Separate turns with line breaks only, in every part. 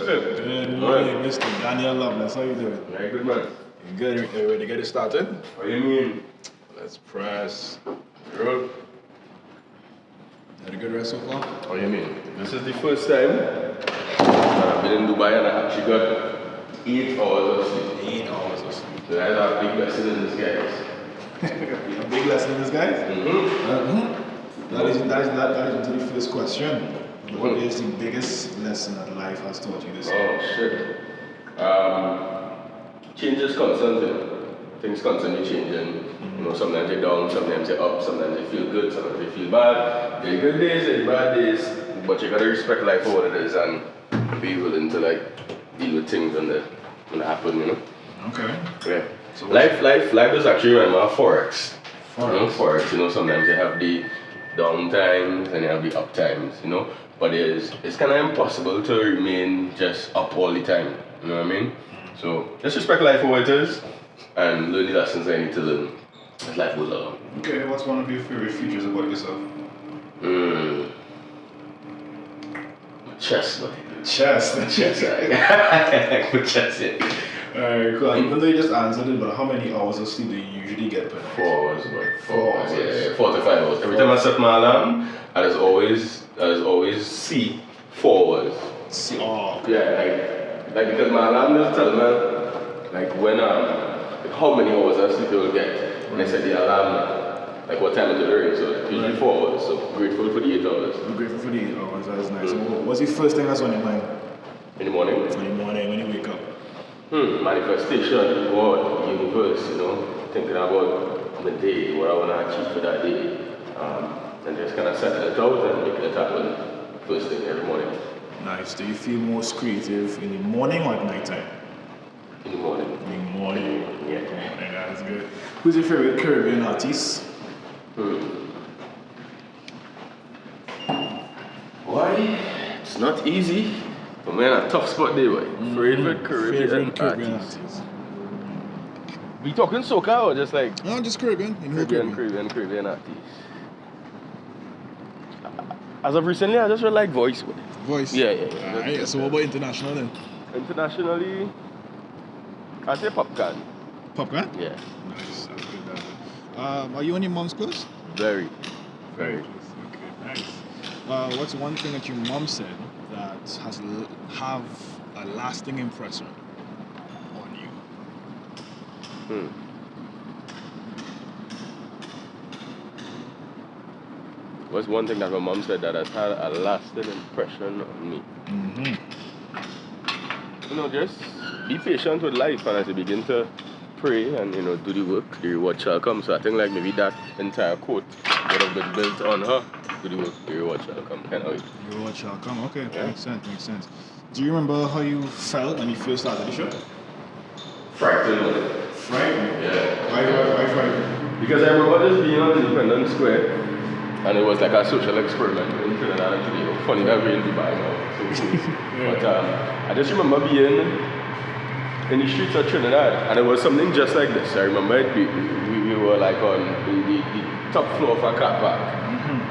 Good morning, Mr. Daniel Loveless. How you doing?
Very good, man.
You good? You ready to get it started?
What do you mean?
Let's press.
Roll.
Had a good rest so far?
What do you mean? This is the first time that I've been in Dubai and I actually got 8 hours of sleep.
8 hours or so.
So that's a big lesson in disguise.
A big lesson in this, guys? That is into the first question. What is the biggest lesson that life has taught you this year?
Oh, shit. Changes constantly. Things constantly changing. You know, sometimes you're down, sometimes you're up, sometimes you feel good, sometimes you feel bad. There are good days, there are bad days, but you gotta respect life for what it is and be willing to like deal with things when they happen, you know?
Okay.
Yeah. So life is actually right now Forex. You know, Forex, you know, sometimes you have the down times and you have the up times, you know? But it's kind of impossible to remain just up all the time, you know what I mean? So just respect life for what it is and learn the lessons I need to learn as life goes along.
Okay, what's one of your favorite features about yourself?
Chest, man.
Chest.
Chest, I like chest, yeah.
Alright, cool. Even though you just answered it, but how many hours of sleep do you usually get per night?
4 hours, bro.
4 hours.
Yeah, 4 to 5 hours. Every time I set my alarm, I just always see 4 hours.
See, oh.
Yeah, like because my alarm just tell me like when like how many hours of sleep you will get. And I set the alarm like what time is it already? So usually 4 hours. So grateful for the 8 hours.
I'm grateful for the 8 hours. That's nice. What's the first thing that's on your mind?
In the morning?
In the morning when you wake up.
Manifestation, God, universe, you know, thinking about the day, what I want to achieve for that day, and just kind of setting it out and making it happen first thing every morning.
Nice. Do you feel most creative in the morning or at night time?
In the morning.
In the morning.
Yeah.
Yeah, that's good. Who's your favorite Caribbean artist?
Why? It's not easy. But man, a tough spot there, boy. Favorite Caribbean artist. We talking soca or just like?
No, just Caribbean.
Caribbean artist. As of recently, I just really like Voice. Boy.
Voice?
Yeah.
Alright, so what about international then?
Internationally, I say Popcorn.
Popcorn?
Yeah.
Nice, that's good. Are you on your mom's clothes?
Very.
Okay, nice. What's one thing that your mom said that has have a lasting impression on you?
What's one thing that my mom said that has had a lasting impression on me? You know, just be patient with life, and as you begin to pray and, you know, do the work, the reward shall come. So I think like maybe that entire quote would have been built on her. Do the work, the reward shall come, kind of way.
The reward shall come, okay,
Yeah.
Makes sense. Do you remember how you felt when you first started the show?
Frightened.
Frightened?
Yeah.
Why frightened?
Because I remember just being on Independence Square, and it was like a social experiment in Trinidad and Tobago. Funny that we're in Dubai now. So
Yeah.
But I just remember being in the streets of Trinidad, and it was something just like this. I remember it, we were like on the top floor of a car park,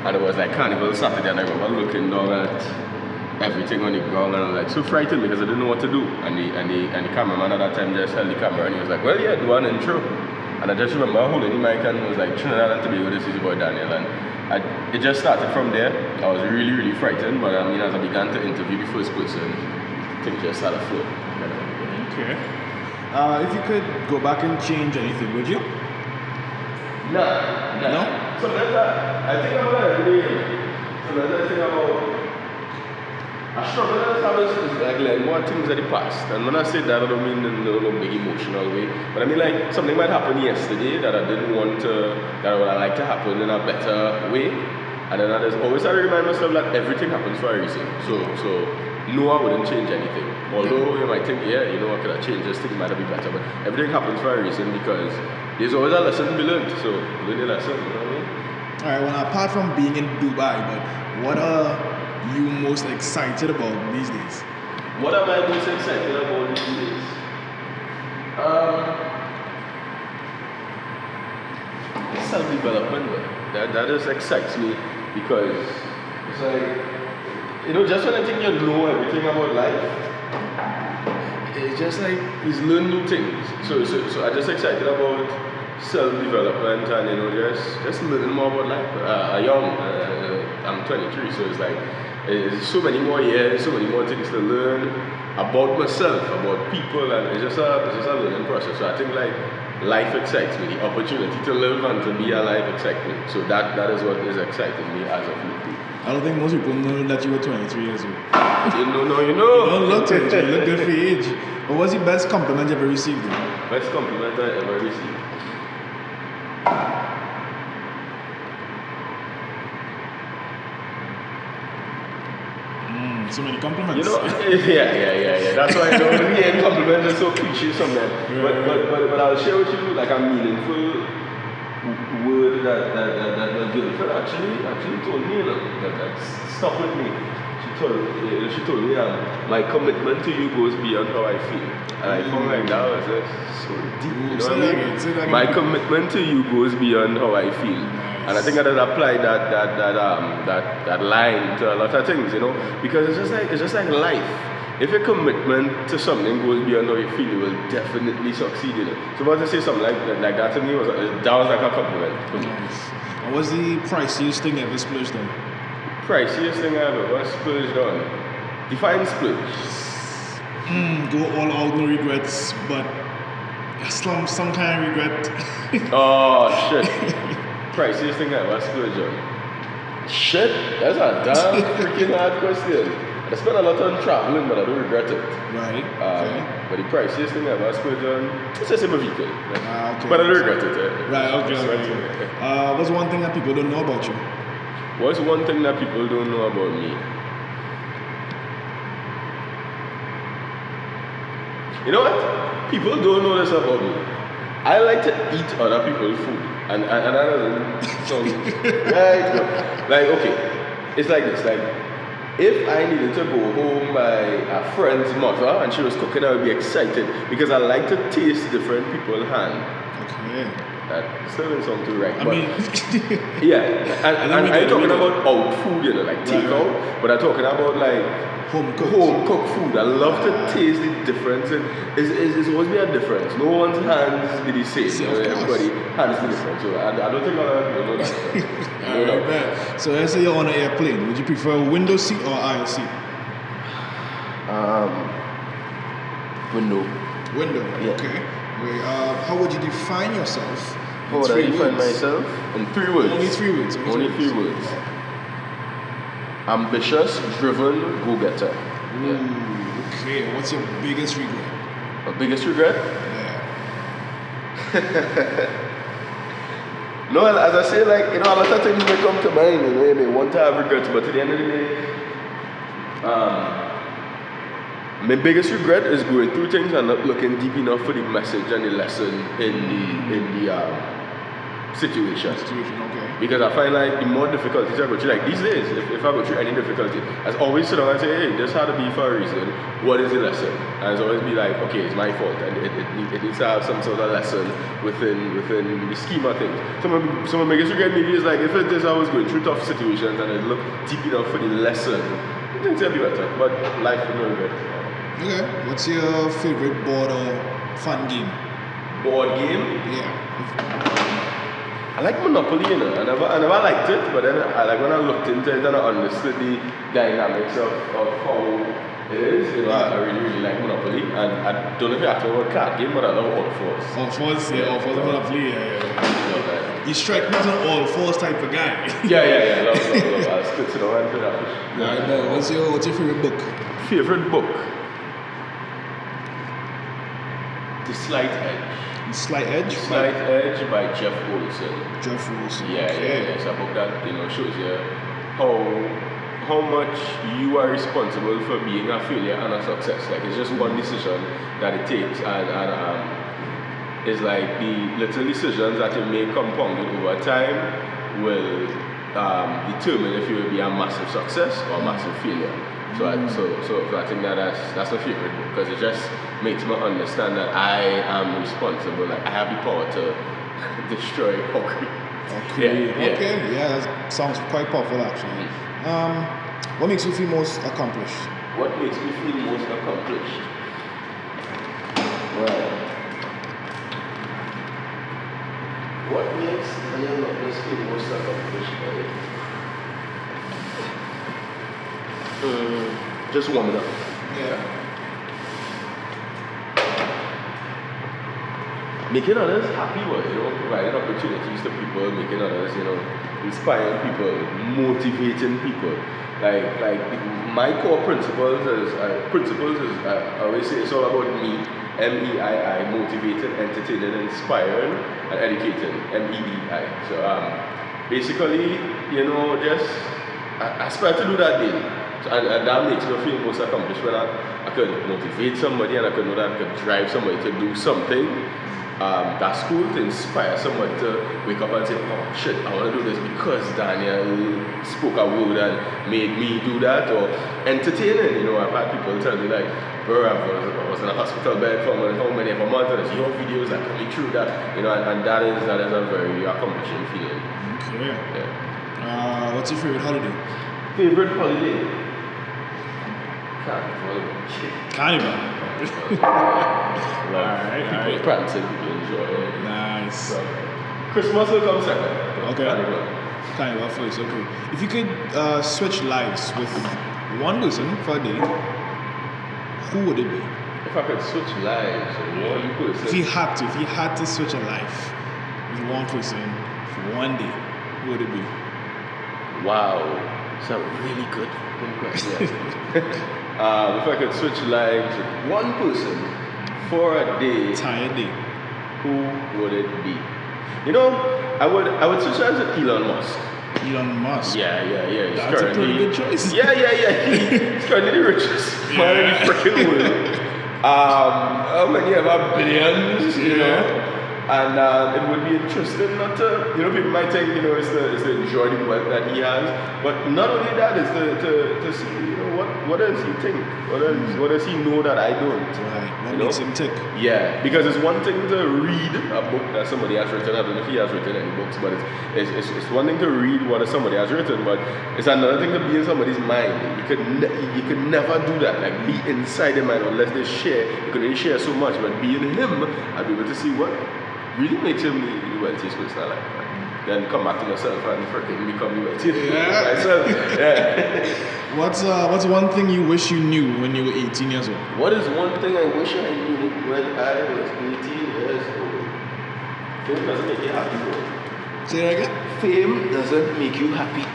and it was like Carnival Saturday, and I remember looking down at everything on the ground, and I was like so frightened because I didn't know what to do. And the cameraman at that time just held the camera, and he was like, "Well, yeah, do an intro." And I just remember holding the mic and it was like, "Trinidad and Tobago, this is your boy Daniel." And it just started from there. I was really, really frightened, but I mean, as I began to interview the first person, things just started flowing.
Okay. If you could go back and change anything, would you?
No? Sometimes I think about it every day. Sometimes I think about I struggle is like learn more things of the past. And when I say that, I don't mean in no big emotional way. But I mean like something might happen yesterday that I didn't want to, that I would like to happen in a better way. And then I just always have to remind myself that everything happens for a reason. So no, I wouldn't change anything. Although you might think, yeah, you know, I could have changed this thing, it might have been better. But everything happens for a reason because there's always a lesson to be learned. So learn the lesson, you know what I mean?
Alright, well apart from being in Dubai, but what are you most excited about these days?
What am I most excited about these days? Self-development, that just excites me because it's like, you know, just when I think you know everything about life, just like he's learned new things. So I'm just excited about self-development and just learning more about life. I'm 23, so it's like there's so many more years, so many more things to learn about myself, about people, and it's just a learning process. So I think like life excites me. The opportunity to live and to be alive excites me. So that is what is exciting me as of lately.
I don't think most people know that you were 23 years old.
You know.
You don't look 23, you look good for your age. What was the best compliment you ever received?
Best compliment I ever received.
So many compliments.
You know, yeah. That's why I know the compliments are so cliche sometimes. But I'll share with you like a meaningful word that my girlfriend actually told me, that stuck with me. She told me my commitment to you goes beyond how I feel. And I found like that was just so deep. You know what I mean? My commitment to you goes beyond how I feel. And I think I did apply that line to a lot of things, you know, because it's just like life. If your commitment to something goes beyond how you feel, you will definitely succeed in it. So about to say something like that to me was like a compliment.
Nice. And what's the priciest thing you ever splurged on?
Priciest thing I ever splurged on? Define splurge.
Go all out, no regrets, but some kind of regret.
Oh shit. Priciest thing I ever splurged on? Shit, that's a damn freaking hard question. I spent a lot on traveling, but I don't regret it.
Right. Okay.
But the priciest thing I ever splurged on, it's just a vehicle.
Okay.
But I don't regret it.
Right, okay. What's one thing that people don't know about you?
What's one thing that people don't know about me? You know what? People don't know this about me. I like to eat other people's food. And that doesn't sound right. Like, okay, it's like this. Like, if I needed to go home by a friend's mother and she was cooking, I would be excited because I like to taste different people's hand.
Okay.
That still doesn't sound too right.
I mean,
yeah. And I'm talking about out food, you know, like takeout, right. But I'm talking about like home cooked food. I love to taste the difference. And it's always be a difference. No one's hands be the same. You know, everybody hands be different. So I don't think a lot of people know that.
Right. So let's say you're on an airplane. Would you prefer a window seat or aisle seat?
Window.
Window.
Yeah.
Okay. How would you define yourself?
How would I define myself? In 3 words.
Only 3 words.
Only 3 words. Ambitious, driven, go-getter.
Ooh, okay. What's your biggest regret?
My biggest regret?
Yeah.
No, as I say, like, you know, a lot of things may come to mind, you know, you may want to have regrets, but at the end of the day, my biggest regret is going through things and not looking deep enough for the message and the lesson in the situation.
Okay.
Because I find like the more difficulties I go through, like these days, if I go through any difficulty, I always sit down and say, hey, this had to be for a reason. What is the lesson? And it's always be like, okay, it's my fault, and it needs to have some sort of lesson within the scheme of things. So my biggest regret maybe is like, if it is I was going through tough situations and I look deep enough for the lesson, things will be better. But life will not regret.
Okay. What's your favorite board or fun game?
Board game?
Yeah.
I like Monopoly, you know. I never liked it, but then when I looked into it and I understood the dynamics of how it is, you know, I really like Monopoly. And I don't know if you asked me about card game, but I love All Fours.
All Fours, yeah, All Fours Monopoly, yeah. You strike me as an All Fours type of guy.
Yeah. Love. I'll split it around for that.
Right, what's your favorite book?
Favorite book? The Slight Edge.
Slight Edge?
Slight Edge by Jeff Olson.
Jeff Olson.
Yeah. It's a book that, you know, shows you how much you are responsible for being a failure and a success. Like, it's just one decision that it takes, and it's like the little decisions that you make compounded over time will determine if you will be a massive success or a massive failure. So I think that's my favorite book, because it just makes me understand that I am responsible. Like, I have the power to destroy or create.
Yeah. Okay, yeah, that sounds quite powerful actually. What makes you feel most accomplished?
What makes me feel most accomplished? Right. What makes Daniel Loveless feel most accomplished? Just warming up.
Yeah.
Making others happy, providing opportunities to people, making others, inspiring people, motivating people. Like my core principles is I always say it's all about me. MEII, motivating, entertaining, inspiring, and educating. MEEI. So basically, just I aspire to do that daily. So, and that makes me feel most accomplished when I could motivate somebody and I could know that I could drive somebody to do something. That's cool, to inspire somebody to wake up and say, oh shit, I want to do this because Daniel spoke a word and made me do that. Or entertaining, I've had people tell me like, bro, I was in a hospital bed for how many of a month, and it's your videos that coming through that, and that is a very accomplishing feeling.
Okay.
Yeah.
What's your favorite holiday?
Favorite holiday?
Carnival. Alright.
People prancing, people enjoy it.
Nice.
So, Christmas will come second.
Okay.
Carnival
first, okay. If you could switch lives with one person for a day, who would it be?
If I could switch lives with one person.
If you had to switch a life with one person for one day, who would it be?
Wow. That's a really good question. If I could switch lives with one person for a day,
entire day,
who would it be? I would switch lives with Elon Musk.
Elon Musk.
Yeah.
That's a pretty good choice.
Yeah. He's currently the richest man in the freaking world. How many of our billions, And it would be interesting not to, people might think, it's the enjoy the wealth that he has, but not only that, is to see, what does he think? What does he know that I don't?
Right. What makes him tick?
Yeah, because it's one thing to read a book that somebody has written. I don't know if he has written any books, but it's one thing to read what somebody has written, but it's another thing to be in somebody's mind. You could never do that, like be inside their mind unless they share. You can only share so much, but being him, I'd be able to see what really makes him the wealthiest person alive. Then come back to myself and freaking become the wealthiest myself. Yeah.
What's one thing you wish you knew when you were 18 years old?
What is one thing I wish I knew when I was 18 years old? Fame doesn't make you happy, bro.
Say that again?
Fame doesn't make you happy.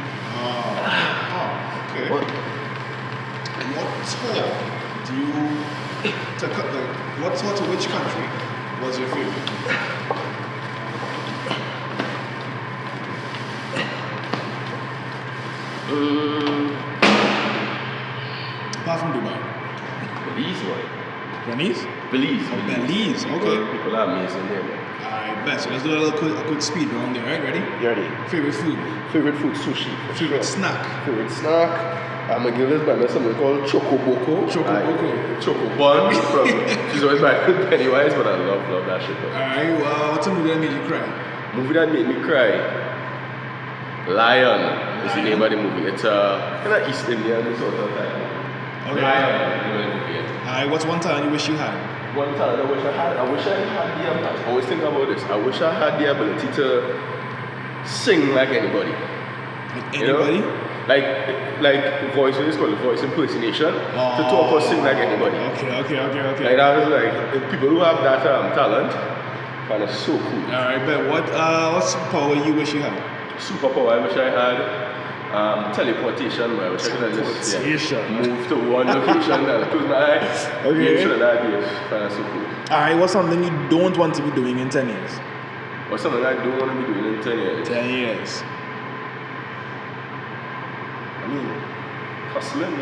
Okay. What tour to which country was your favorite? Apart from Dubai.
Belize, boy.
Belize? Belize, okay.
People are amazing there, man.
Alright, bet. So let's do a quick speed round there, right? Ready?
You ready?
Favorite food?
Favorite food, sushi.
Favorite snack?
Favorite snack? I'm going to give this by something called Chocoboko. Choco bun. She's always by Pennywise, but I love that shit.
Alright, well, what's a movie that made you cry?
Movie that made me cry? Lion is the name of the movie. It's kind of East Indian sort of type.
Okay. Alright, what's one talent you wish you had?
One talent I wish I had? I wish I had the I always think about this. I wish I had the ability to sing like anybody.
Like anybody?
Like voice, it's called voice impersonation. To talk or sing like anybody.
Okay.
Like that is like, people who have that talent, kind of so cool.
Alright, but what's superpower you wish you had?
Superpower I wish I had? Teleportation, where I wish I could just move to one location and close my eyes.
Okay.
That is kind of so cool.
Alright, what's something you don't want to be doing in 10 years?
What's something I don't want to be doing in 10 years?
10 years.
I mean, hustling,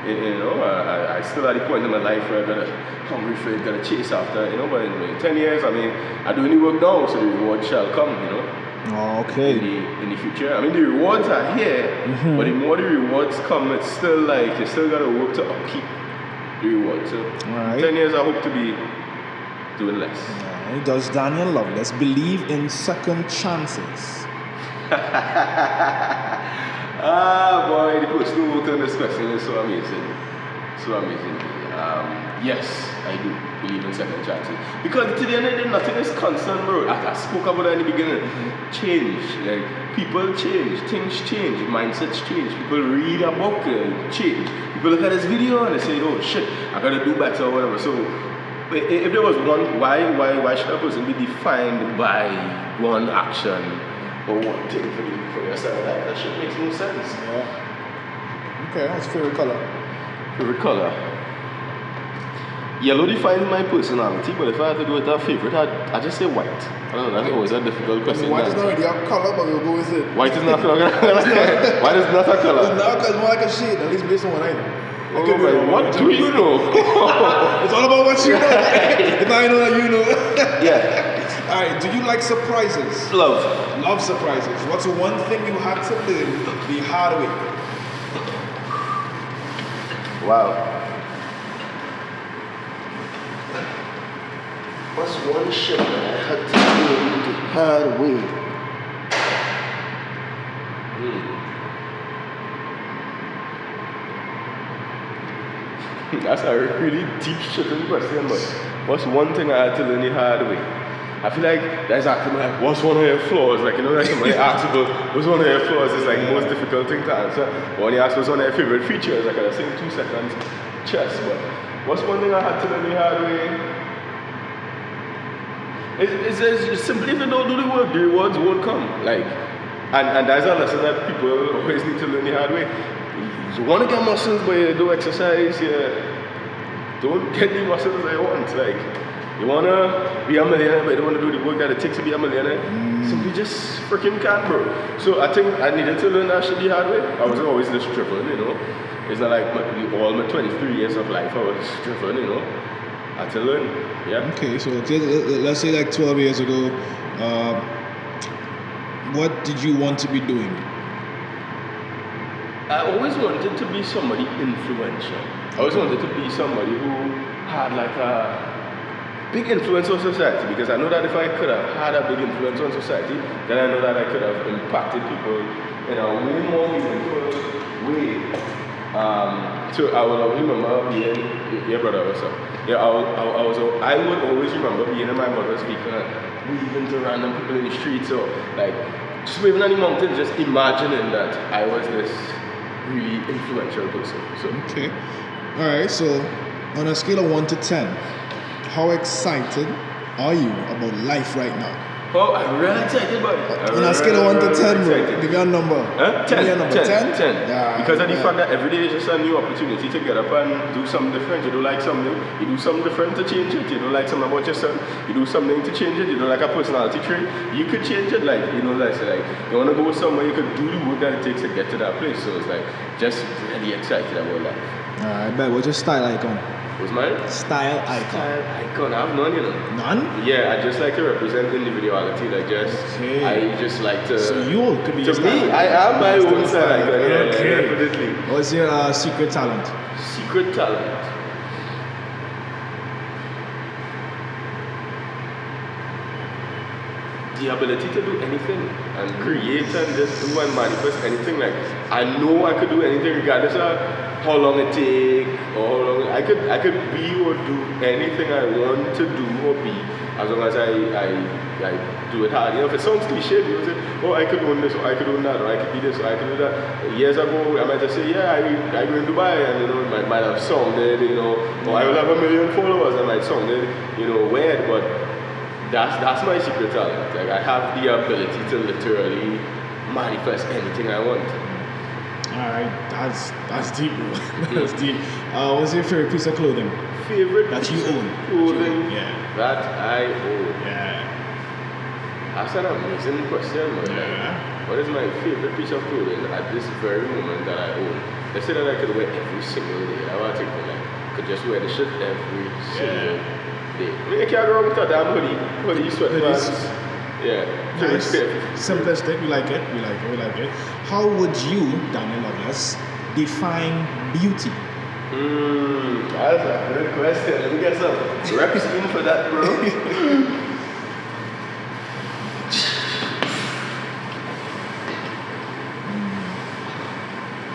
I still at the point in my life where I got hungry for it, got to chase after, but in 10 years, I do any work now, so the reward shall come,
Okay.
In the future. I mean, the rewards are here, but the more the rewards come, it's still like, you still got to work to upkeep the rewards. So,
right.
10 years, I hope to be doing less.
Right. Does Daniel Loveless believe in second chances?
Boy, the person who wrote on this question is so amazing. So amazing. Yes, I do believe in second chances. Because to the end of the day, nothing is constant, bro. I spoke about that in the beginning. Change. Like, people change. Things change. Mindsets change. People read a book, change. People look at this video and they say, oh shit, I gotta do better or whatever. So, if there was one, why should a person be defined by one action or one thing for yourself? That shit makes no sense.
Yeah. Okay, what's your favorite color?
Favorite color? Yellow defines my personality, but if I had to go with a favorite, I'd just say white. I don't know, that's always a difficult question.
White is not really a color, but we'll go with it.
White is not a color? White is not a color?
It's not, because it's more like a shade, at least based on what I know.
What do you know?
It's all about what you know. If I know that you know.
Yeah.
Alright, do you like surprises?
Love.
Love surprises. What's the one thing you had to learn the hard way?
Wow. What's one shit that I had to learn the hard way? That's a really deep shitting question, but what's one thing I had to learn the hard way? I feel like that's actually like, what's one of your flaws? Like, you know, like somebody asks about what's one of your flaws is like the most difficult thing to answer. But when you ask what's one of your favorite features, like I say in 2 seconds, chess. But what's one thing I had to learn the hard way? It's simply if you don't do the work, the rewards won't come. Like, and that's a lesson that people always need to learn the hard way. You want to get muscles, but you don't exercise. You don't get the muscles that you want. Like, you want to be a millionaire, but you don't want to do the work that it takes to be a millionaire. Simply just freaking can't, bro. So I think I needed to learn that shit the hard way. I wasn't always this driven, you know. It's not like all my 23 years of life I was driven, you know. I had to learn. Yeah. Okay, so
let's say like 12 years ago, what did you want to be doing?
I always wanted to be somebody influential. I always wanted to be somebody who had like a big influence on society, because I know that if I could have had a big influence on society, then I know that I could have impacted people in a way more meaningful way. So I will always remember being your brother also. Yeah, I would always remember being in my mother's vehicle and waving to random people in the streets, or like just waving on the mountain, just imagining that I was this really influential person. So
okay, all right. So on a scale of 1 to 10, how excited are you about life right now?
Oh, I'm really excited about it.
On a scale of 1 to 10, bro, give me a number.
10.
Give me a number. 10?
10.
Yeah,
because of the fact that every day is just a new opportunity to get up and do something different. You don't like something, you do something different to change it. You don't like something about yourself, you do something to change it. You don't like a personality trait, you could change it. Like, you know, that's like, you want to go somewhere, you could do the work that it takes to get to that place. So it's like, just really excited about life.
Alright, bet. What's your style icon?
What's mine?
Style icon.
Style icon. I have none, you know.
None?
Yeah, I just like to represent individuality. Like, I just like to.
So you could be.
To me, I have my own style icon.
Okay.
Yeah, definitely.
What's your secret talent?
Secret talent. The ability to do anything and create and just do and manifest anything. Like, I know I could do anything regardless of how long it takes or how long I could be or do anything I want to do or be, as long as I do it hard. You know, if it sounds cliche, people say, oh, I could own this, or I could own that, or I could be this, or I could do that. Years ago, I might just say, yeah, I go in Dubai, and you know, it might have sounded, you know, or I will have 1 million followers, and it might sounded, you know, weird, but that's my secret talent. Like, I have the ability to literally manifest anything I want.
Alright, that's deep, bro. That's deep. What's your favorite piece of clothing?
Favorite
that you own?
Clothing
that
I own.
Yeah.
That's an amazing question, man.
Yeah.
What is my favorite piece of clothing at this very moment that I own? Let's say that I could wear every single day. I want to take one. I could just wear the shirt every single day. I mean, I can't go wrong with a damn hoodie, sweatpants. Yeah.
Nice. Simplistic. We like it. We like it. How would you, Daniel Loveless, define beauty?
That's a good question. Let me get some reps in for that, bro.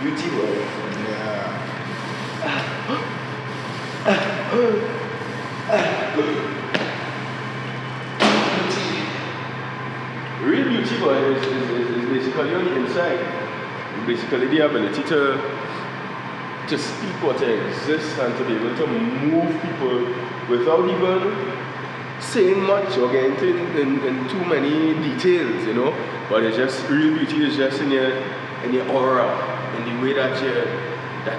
Beauty, bro.
Yeah.
beauty boy is basically on the inside. Basically the ability to speak what exists and to be able to move people without even saying much or getting in too many details, you know. But it's just real beauty is just in your aura, in the way that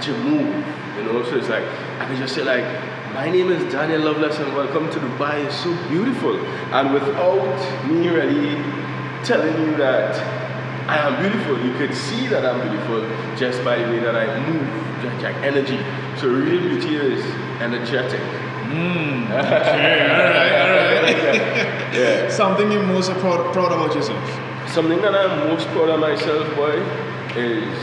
you move, you know. So it's like I can just say like, my name is Daniel Loveless and welcome to Dubai. It's so beautiful, and without me really telling you that I am beautiful, you could see that I'm beautiful just by the way that I move, like energy. So real beauty is energetic.
Okay, alright.
Yeah.
Something you're most proud about yourself?
Something that I'm most proud of myself, boy, is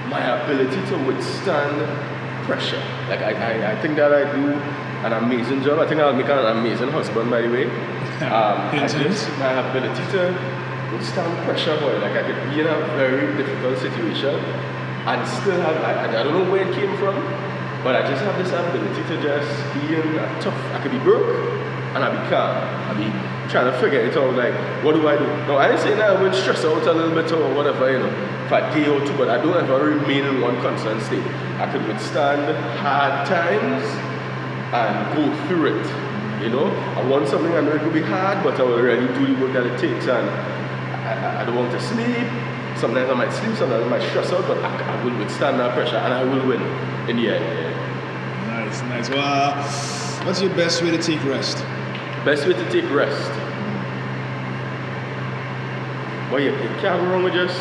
my ability to withstand pressure. Like I think that I do an amazing job. I think I'll make an amazing husband, by the way. My ability to withstand pressure, boy. Like I could be in a very difficult situation and still have, I don't know where it came from, but I just have this ability to just be in a tough, I could be broke and I'll be calm. I'll be trying to figure it out, like, what do I do? No, I ain't saying that I would stress out a little bit or whatever, you know, for a day or two, but I don't ever remain in one constant state. I could withstand hard times and go through it, you know. I want something I know it could be hard, but I will really do the work that it takes, and I don't want to sleep. Sometimes I might sleep, sometimes I might stress out, but I will withstand that pressure and I will win in the end. Yeah.
Nice. Well, what's your best way to take rest?
Best way to take rest? Well, you can't go wrong with just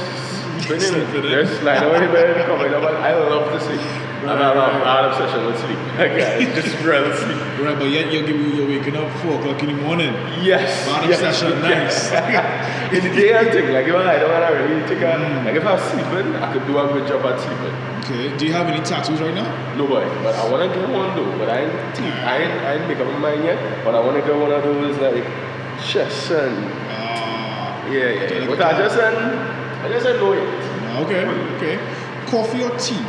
sleeping. Just lying away in bed, coming up. I love to sleep. I have a bad obsession with sleep. I just rather sleep.
Right, but yet you're waking up 4 o'clock in the morning.
Yes.
Bad obsession, nice.
In the day I think, like if I don't want to really take a, like if I was sleeping, I could do a good job at sleeping.
Okay, do you have any tattoos right now?
No, boy, but I want to get one though, but I ain't make up my mind yet, but I want to get one of those like chest and yeah. But I just said no yet.
Okay. Coffee or tea?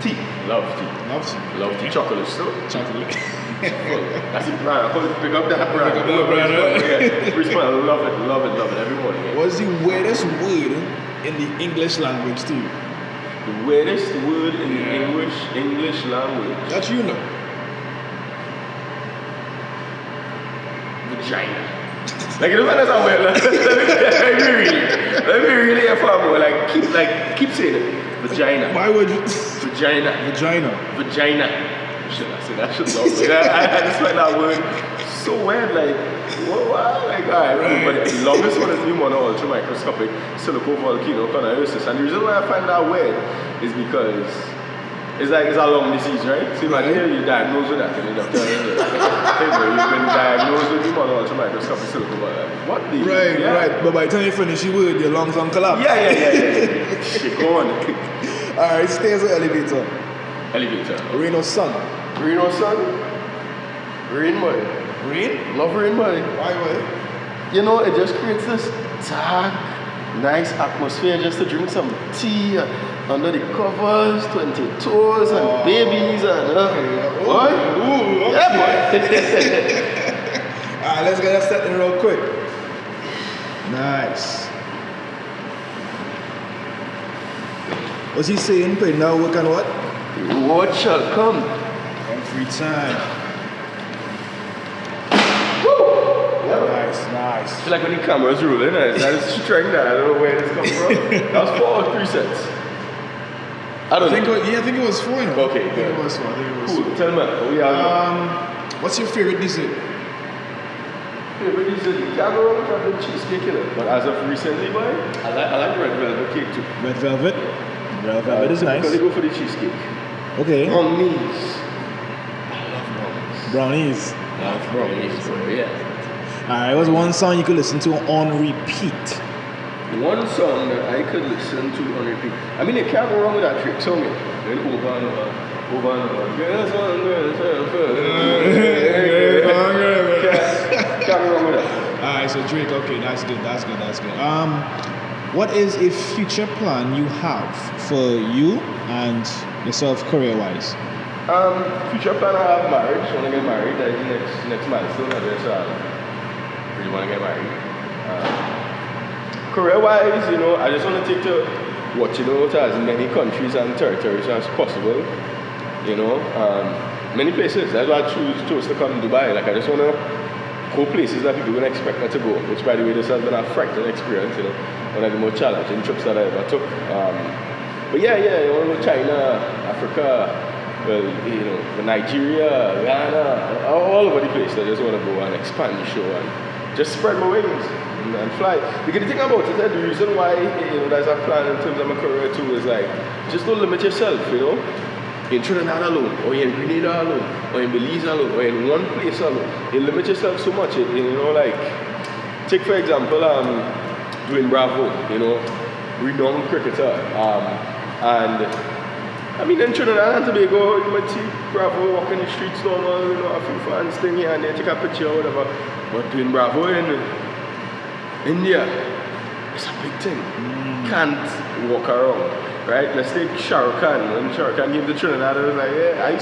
Tea. Love tea. Love tea. Chocolate still.
Chocolate.
That's a brand. I call it pick up that brand. Yeah. Respond. Love it every morning. Yeah.
What's the weirdest word in the English language to you?
The weirdest word in the English language.
That you know.
Vagina. Like it doesn't sound weird. Let me really have fun more. Keep saying it. Vagina.
Why would you?
Vagina. Should I say that? I just find that word so weird. Like, what? Like, alright. But the longest one is pneumonia ultramicroscopic silicovolcano coniosis. And the reason why I find that weird is because it's like it's a lung disease, right? So imagine you're diagnosed with that and the doctor you've been diagnosed with pneumonia ultramicroscopic silicovolcano. What the?
Right. But by the time you finish your word, your lungs don't collapse.
Yeah. Shit, go on.
Alright, stairs or elevator?
Elevator.
Rain or sun?
Rain or sun? Rain, boy.
Rain?
Love rain, boy.
Why?
You know, it just creates this dark, nice atmosphere just to drink some tea under the covers, 20 toes and babies and boy.
Ooh, okay.
Yeah, boy.
Alright, let's get that started real quick. Nice. What's he saying? Pay now work on what?
What shall come?
Every time.
Woo!
Nice.
I feel like when the camera's rolling, that is strength that I don't know where this comes from. That was 4 or 3 sets. I think
it was 4, you know.
Okay,
I think it was 4.
Cool. Tell me, what we have.
What's your favorite dessert?
Favorite dessert? You can't go wrong with cheesecake, you know. But as of recently, boy, I like red velvet cake too.
Red velvet? Red velvet is nice.
Typically go for the cheesecake.
Okay.
Brownies. I love brownies. Yeah.
Alright, what's one song you could listen to on repeat?
One song that I could listen to on repeat. I mean, you can't go wrong with that trick song. Then over and over. Girls on girls. Can't go wrong with that.
Alright, so Drake, okay, that's good. What is a future plan you have for you and yourself career-wise?
Future plan, I have marriage. I want to get married. That's the next milestone. I just really want to get married. career-wise, you know, I just want to take to WhatYuhKnow to as many countries and territories as possible. You know, many places. That's why I chose to come to Dubai. Like, I just want to go places that people wouldn't expect me to go. Which, by the way, this has been a frightening experience. You know, one of the most challenging trips that I ever took. But yeah, you want to go China, Africa, well, you know, Nigeria, Ghana, all over the place. I just want to go and expand the show and just spread my wings and fly. Because the thing about it, the reason why, you know, there's a plan in terms of my career too is like, just don't limit yourself, you know. In Trinidad alone, or in Grenada alone, or in Belize alone, or in one place alone, you limit yourself so much. You know, like, take for example, Dwayne Bravo, you know, renowned cricketer, and I mean, in Trinidad and Tobago, you might see Bravo walking the streets normal, you know, a few fans thing here and there, take a picture or whatever. But Dwayne Bravo in India, it's a big thing. Can't walk around. Right? Let's take Shah Rukh Khan. When Shah Rukh Khan came to Trinidad, I was like, yeah, I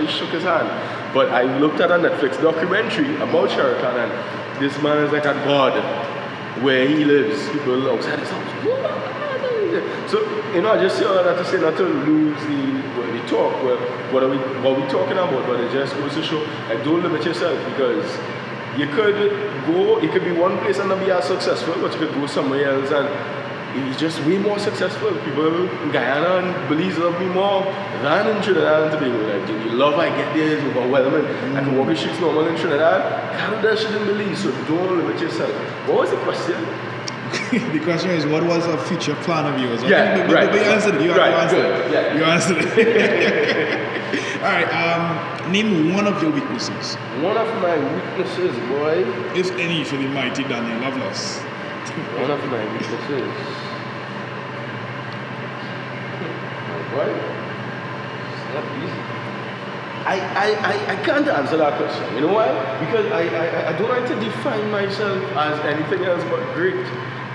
shook his hand. But I looked at a Netflix documentary about Shah Rukh Khan, and this man is like a god where he lives. People outside his house. So, you know, I just say all that to say not to lose the talk. What we talking about? But it just goes to show, like, don't limit yourself, because you could be one place and not be as successful, but you could go somewhere else and it's just way more successful. People in Guyana and Belize love me more than in Trinidad and Tobago. Like, the love I get there is overwhelming. I can walk the streets normal in Trinidad, can't do that shit in Belize, so don't limit yourself. What was the question?
The question is, what was a future plan of yours?
Yeah, right.
But you answered it. You answered it.
Yeah.
You answered it. All right. Name one of your weaknesses.
One of my weaknesses, boy.
If any, for the mighty Daniel Loveless.
One of my weaknesses. Boy, it's not easy. I can't answer that question. You know why? Because I don't like to define myself as anything else but great.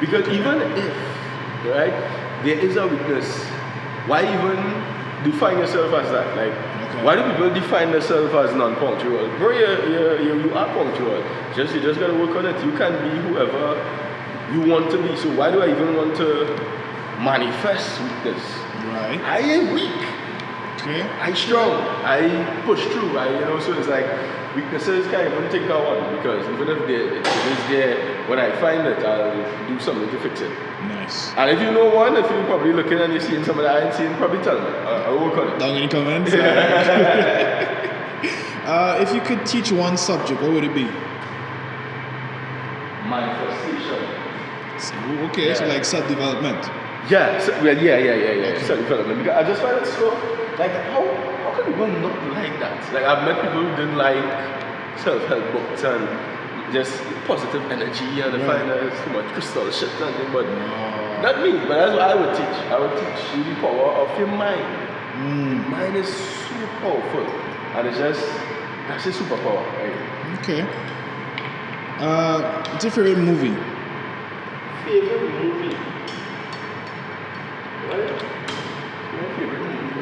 Because even if, right, there is a weakness, why even define yourself as that? Like, why do people define themselves as non-punctual? Bro, you are punctual. You just gotta work on it. You can be whoever you want to be. So why do I even want to manifest weakness?
Right.
I ain't weak.
Okay.
I strong. I push through. So it's like weaknesses can't even take that one, because even if it is there, when I find it, I'll do something to fix it.
Nice.
And if you know one, if you're probably looking and you're seeing something that I ain't seen, probably tell me. I'll work on it.
Down in the comments. If you could teach one subject, what would it be?
Manifestation.
So like self-development.
Yeah, self-development. Because I just find it so, like, how can people not like that? Like, I've met people who didn't like self-help books and just positive energy, and they find that it's too much crystal shit, but not me. But that's what I would teach. I would teach you the power of your mind. Your mind is so powerful, and that's a superpower, right?
Okay. What's your favorite movie?
Favorite movie? What? My favorite movie?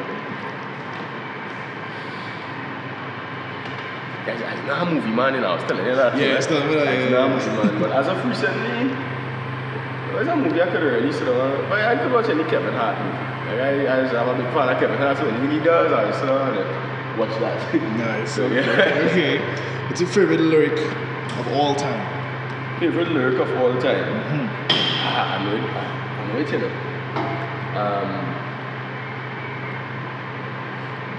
I'm not a movie man, I was telling you that.
Yeah, it's not
I'm not a movie man, but as of recently, there's a movie I could really sit on. But I could watch any Kevin Hart movie. Like, I'm a big fan of Kevin Hart, so anything he does, I just watch that.
Nice.
So,
Okay. What's your favorite lyric of all time?
Favorite lyric of all time? I know it, you know.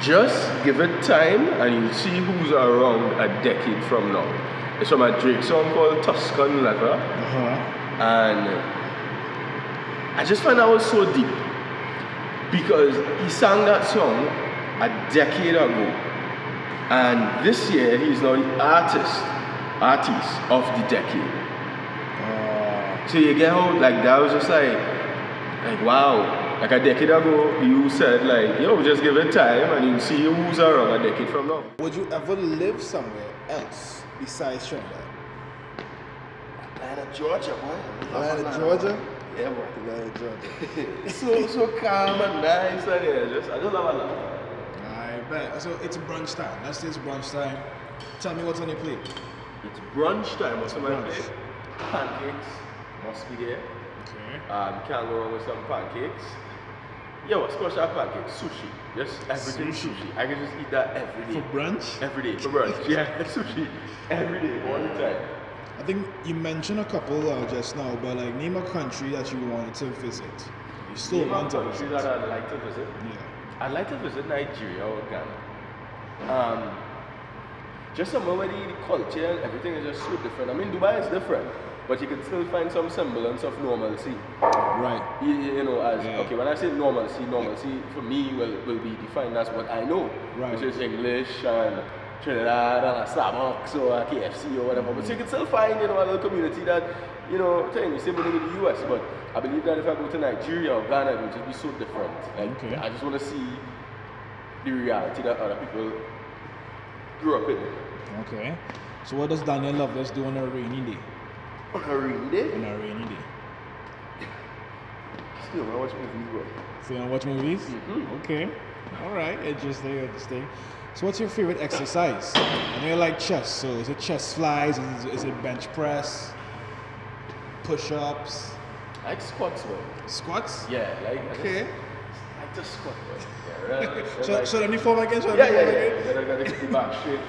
Just give it time and you'll see who's around a decade from now. It's from a Drake song called Tuscan Leather. And I just find that was so deep, because he sang that song a decade ago, and this year he's now the artist of the decade. So you get how, like, that was just like wow. Like a decade ago, you said, like, yo, just give it time and you'll see who's around a decade from now.
Would you ever live somewhere else besides Trinidad?
Atlanta, Georgia, boy.
Atlanta, Georgia?
Yeah, boy.
Atlanta, Georgia.
It's so calm and nice, and I just love it.
I bet. So it's brunch time. Let's say it's brunch time. Tell me what's on your plate.
It's brunch time. What's on my plate? Pancakes must be there.
Okay.
Can't go wrong with some pancakes. Yeah, what squash and pancakes? Sushi. Just everything sushi. I can just eat that every day.
For brunch?
Every day. For brunch. Yeah, sushi. Every day, all the time.
I think you mentioned a couple just now, but like name a country that you wanted to visit. You still
Name a
want to
country
visit.
that I'd like to visit.
Yeah.
I'd like to visit Nigeria or Ghana. Just somewhere where the culture and everything is just so different. I mean, Dubai is different, but you can still find some semblance of normalcy.
Right.
You know, okay, when I say normalcy for me will be defined as what I know,
Right.
which is English and Trinidad and a Starbucks or a KFC or whatever. But so you can still find, a little community that, the same thing in the US. But I believe that if I go to Nigeria or Ghana, it will just be so different. Like,
Okay.
I just want to see the reality that other people grew up in.
Okay. So what does Daniel Loveless do on a rainy day?
On a rainy day?
On a rainy day.
Still, I watch movies, bro.
So you wanna watch movies?
Mm-hmm.
Okay. Alright, interesting. So what's your favorite exercise? I know you like chest, so is it chest flies? Is it bench press? Push-ups?
I like squats, bro.
Squats?
Yeah, like
Okay.
I like to squat, bro. Yeah, right.
Show them the form again.
Yeah. I gotta get the back straight.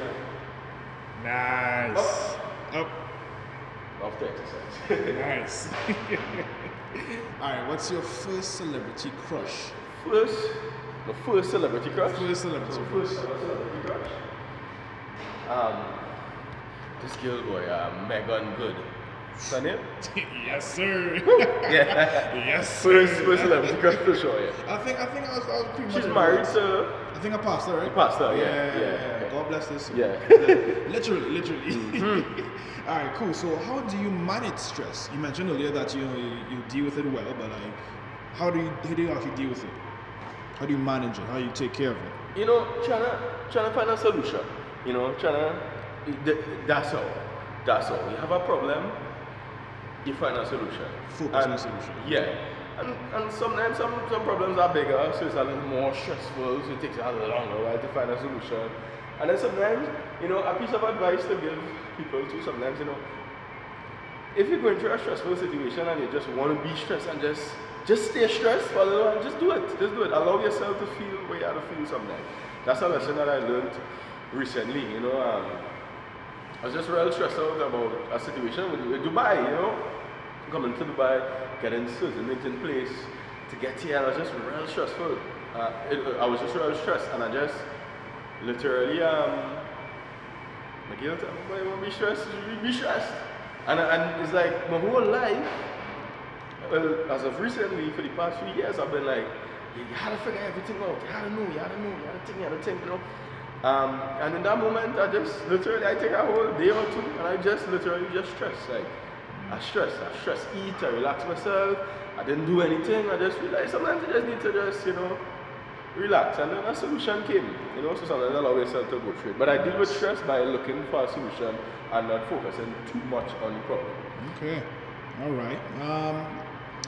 Nice. Up.
Love to exercise.
Nice. Alright, what's your first celebrity crush?
The first celebrity crush.
First celebrity crush.
This girl boy, Megan Good. What's her name?
Yes, sir.
Yeah.
Yes, sir.
First celebrity crush for sure, yeah.
I think I was pretty much.
She's married to.
I think I passed her, right?
You passed her, yeah.
God bless this.
Yeah.
Literally. All right, cool. So, how do you manage stress? You mentioned earlier that you deal with it well, but like, how do you actually deal with it? How do you manage it? How do you take care of it?
Trying to find a solution. That's all. You have a problem, you find a solution.
Focus on a solution.
Yeah. And sometimes some problems are bigger, so it's a little more stressful, so it takes a little longer while to find a solution. And then sometimes, a piece of advice to give people to sometimes, if you're going through a stressful situation and you just want to be stressed and just stay stressed for a little while, just do it. Allow yourself to feel what you have to feel sometimes. That's a lesson that I learned recently, I was just real stressed out about a situation with Dubai, coming to Dubai, getting certain things in place to get here, and I was just real stressful. I was just real stressed, and I just literally, Miguel, I want to be stressed, be stressed. And it's like my whole life, well, as of recently, for the past few years, I've been like, you had to figure everything out, you had to think, and in that moment, I take a whole day or two, and I just literally stress. Like, I stress, eat, I relax myself. I didn't do anything. I just realized sometimes I just need to relax, and then a solution came. So sometimes I allow yourself to go through it. But I deal with stress by looking for a solution and not focusing too much on the problem.
Okay, all right.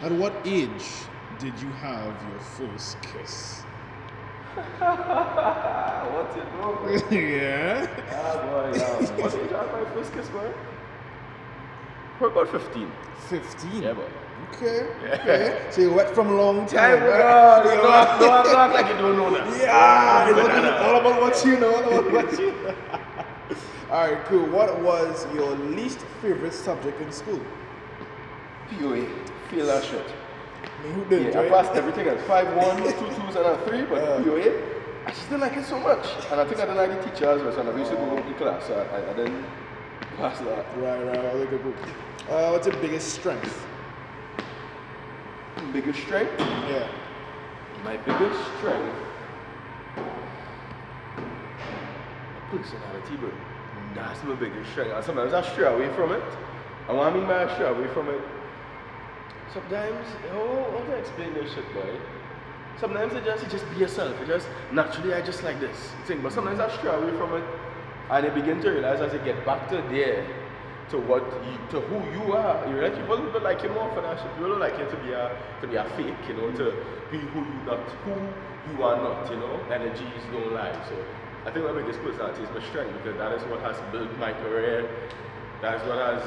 At what age did you have your first kiss?
What's it wrong?
Yeah.
Boy, what age I had my first kiss, boy? For about 15.
15?
Yeah, boy.
Okay. So you wet from a long time.
No, I'm not like you don't know that.
Yeah, it's all about what you know. All right, cool. What was your least favorite subject in school?
POA. Feel that shit.
I mean, who did?
I passed everything else. 5 1s, 2 2s, and a 3, but POA, I just didn't like it so much. And I think I didn't like the teacher as well, so I used to go to class, so I didn't pass that.
Right. Okay, cool. What's your biggest strength?
Biggest strength?
Yeah.
My biggest strength? Personality, bro. That's my biggest strength. And sometimes I stray away from it. And what I mean by I stray away from it, sometimes, how do I explain this shit, boy? Sometimes you just be yourself. Naturally, I just like this thing. But sometimes I stray away from it, and you begin to realize as you get back to there, to who you are. You realize people don't like you more for that shit. People don't like you to be a fake, to be who you are not. Energies don't lie. So I think my biggest personality is my strength, because that is what has built my career That's what has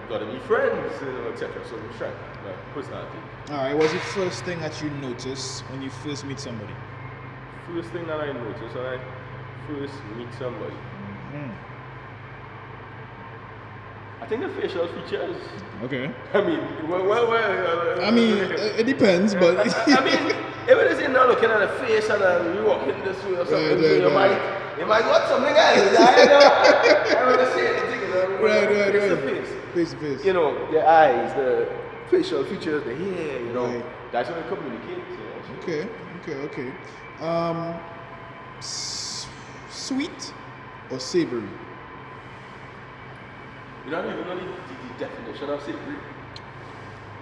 got me friends, etc. So I'm trying my personality.
Alright, what's the first thing that you notice when you first meet somebody?
First thing that I notice when I first meet somebody. I think the facial features.
Okay.
I mean,
it depends, but
I mean, if it is not looking at the face and you walking this way or something, you might want something else. I don't want to say anything,
Right.
Face to face.
Face to face.
You know, the eyes, the facial features, the hair,
Right.
That's how we communicate.
Okay. Sweet or savory?
You don't even know the definition of savory.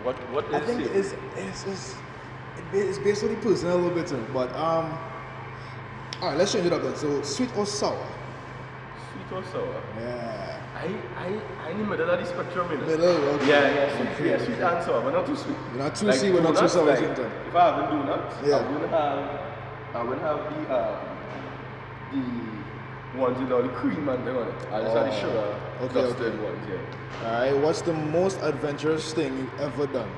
What is
I think
savory?
it's based on the person a little bit, but alright, let's change it up then. So sweet or sour?
Sweet or sour?
Yeah.
I in the middle of the spectrum,
Middle, okay.
Yeah, sweet,
Okay.
sweet and sour, but not too sweet.
You're not too sweet, but not too
donuts,
sour.
like, if I have a donut,
Yeah.
I wouldn't have the ones with all the cream and thing on it. I just have the sugar dusted ones, yeah.
Alright, what's the most adventurous thing you've ever done?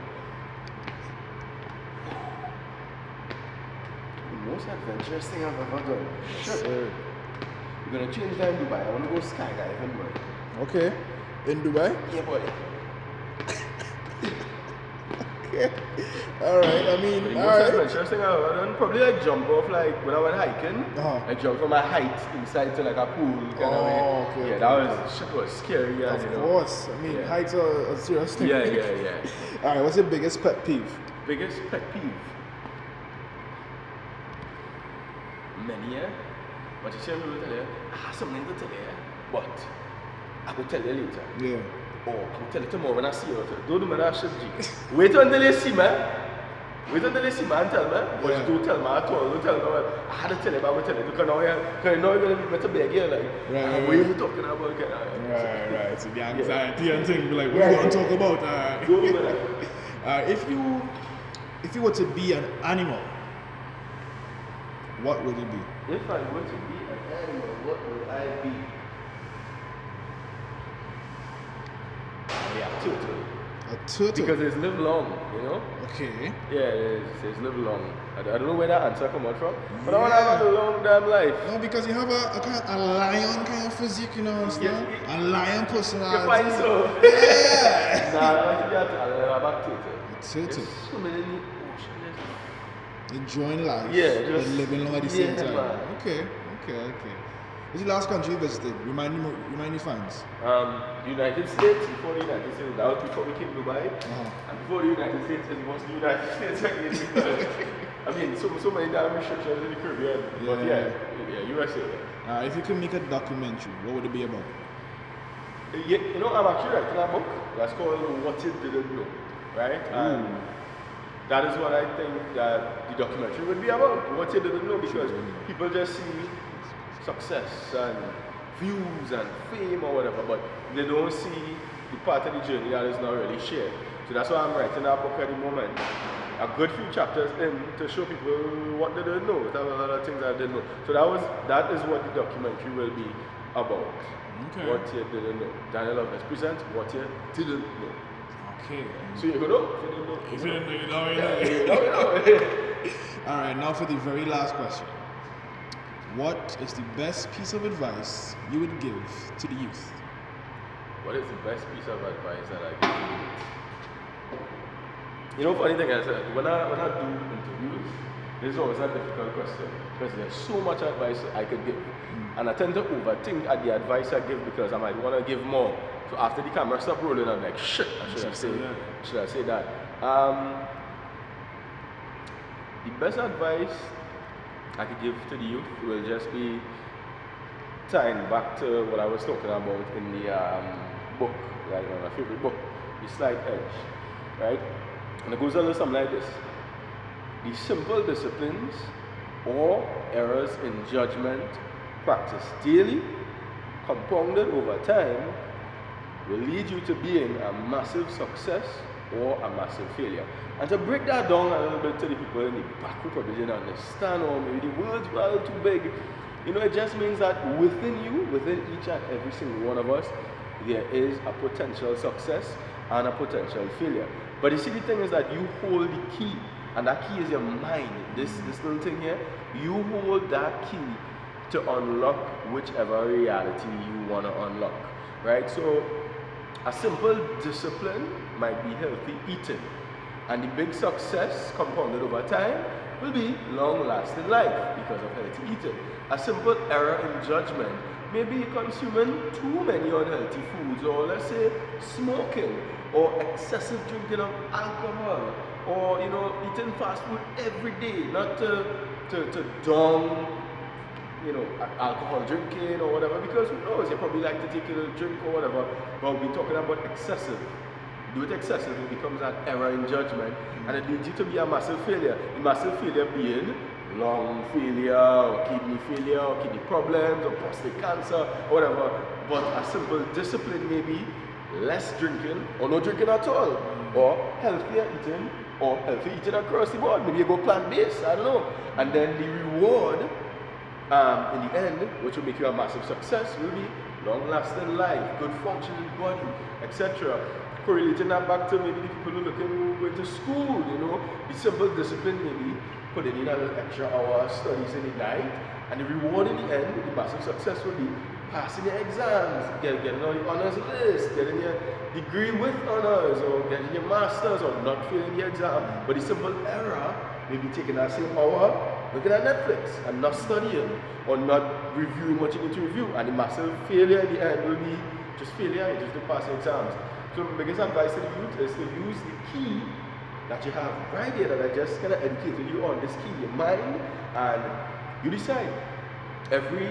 The most adventurous thing I've ever done.
Sure.
We're gonna change that in Dubai. I wanna go skydiving, boy.
Okay. In Dubai?
Yeah, boy.
Okay. Alright, I mean,
The most
alright.
adventurous thing I've ever done, probably like jump off, like when I went hiking. I jumped from a height inside to like a pool kind of way.
Okay.
Yeah, that was shit was scary.
Of course. I mean,
Yeah.
heights are a serious thing.
Yeah.
Alright, what's your biggest pet peeve?
Biggest pet peeve. Many, yeah. But you see, people tell you, I have something to tell you, but I will tell you later.
Yeah.
Or I will tell you tomorrow when I see you. Don't do me that shit, G. Wait until you see me. Wait until you see me and tell me. But
Yeah.
don't tell me at all. Don't tell me. I had to tell you, but I will tell you. Because now you're going to be better beg you. Like,
Right.
what are you talking about?
Right. So the anxiety and thing, be like, what do you want to talk about?
Don't do that.
If you were to be an animal, what would it be?
If I were to be an animal, what would I be? Yeah, turtle.
A turtle.
Because it's live long,
Okay.
Yeah, it's live long. I don't know where that answer come out from, but I want to have a long damn life.
No, because you have a lion kind of physique, and stuff.
Yeah.
A lion personality.
You find so?
Yeah.
Nah, I want to be a back turtle.
A turtle.
There's so many oceans.
Enjoying life.
Yeah,
but
just
living long at the same time.
man.
Okay. What's the last country you visited? Remind me fans.
United States, before the United States, that was before we came to Dubai.
Uh-huh.
And before the United States, it was the United States again. Because, I mean, so many damn restrictions in the Caribbean. But yeah, USA.
If you could make a documentary, what would it be about?
Yeah, I'm actually writing a book that's called What You Didn't Know, right? And that is what I think that the documentary would be about. What you didn't know, because people just see success and views and fame or whatever, but they don't see the part of the journey that is not really shared. So that's why I'm writing that book at the moment. A good few chapters in to show people what they didn't know. There were a lot of things that they didn't know. So that is what the documentary will be about.
Okay.
What you didn't know. Daniel Loveless presents What You Didn't Know.
Okay.
So you go know.
If you didn't know, you know,
You know.
Alright, now for the very last question. What is the best piece of advice you would give to the youth?
What is the best piece of advice that I give to you? Funny thing is, when I do interviews, this is always a difficult question because there's so much advice I could give. And I tend to overthink at the advice I give because I might want to give more. So after the camera stops rolling, I'm like, shit, should I say that? The best advice I could give to the youth will just be tying back to what I was talking about in the book, like my favorite book, The Slight Edge, right? And it goes a little something like this. The simple disciplines or errors in judgment practiced daily, compounded over time, will lead you to being a massive success or a massive failure. And to break that down a little bit to the people in the back who probably didn't understand, or maybe the words were a little too big, it just means that within you, within each and every single one of us, there is a potential success and a potential failure. But you see, the thing is that you hold the key, and that key is your mind. This little thing here, you hold that key to unlock whichever reality you want to unlock, right? So a simple discipline might be healthy eating, and the big success compounded over time will be long-lasting life because of healthy eating. A simple error in judgment, maybe consuming too many unhealthy foods, or let's say smoking, or excessive drinking of alcohol, or eating fast food every day, not to down alcohol drinking or whatever, because who knows, you probably like to take a little drink or whatever, but we're talking about excessive. Do it excessively, it becomes an error in judgment, and it leads you to be a massive failure. The massive failure being lung failure, or kidney problems, or prostate cancer, or whatever. But a simple discipline, maybe less drinking, or no drinking at all, or healthier eating, or healthy eating across the board. Maybe you go plant-based, I don't know. And then the reward, in the end, which will make you a massive success, will be long-lasting life, good functioning body, etc. Correlating that back to maybe the people who are going to school, the simple discipline, maybe putting in a little extra hour studies in the night, and the reward in the end, the massive success will be passing your exams, getting on the honors list, getting your degree with honors, or getting your masters, or not failing the exam. But the simple error, maybe taking that same hour, looking at Netflix and not studying, or not reviewing what you need to review, and the massive failure in the end will be just failure, just to pass your exams. So the biggest advice to the youth is to use the key that you have right here that I just kind of educated you on, this key, your mind, and you decide. Every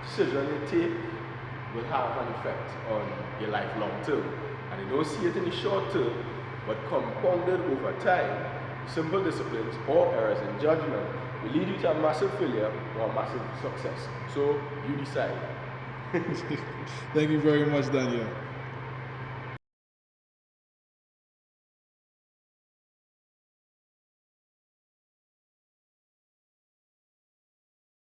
decision you take will have an effect on your life long term. And you don't see it in the short term, but compounded over time, simple disciplines or errors in judgment will lead you to a massive failure or a massive success. So you decide.
Thank you very much, Daniel.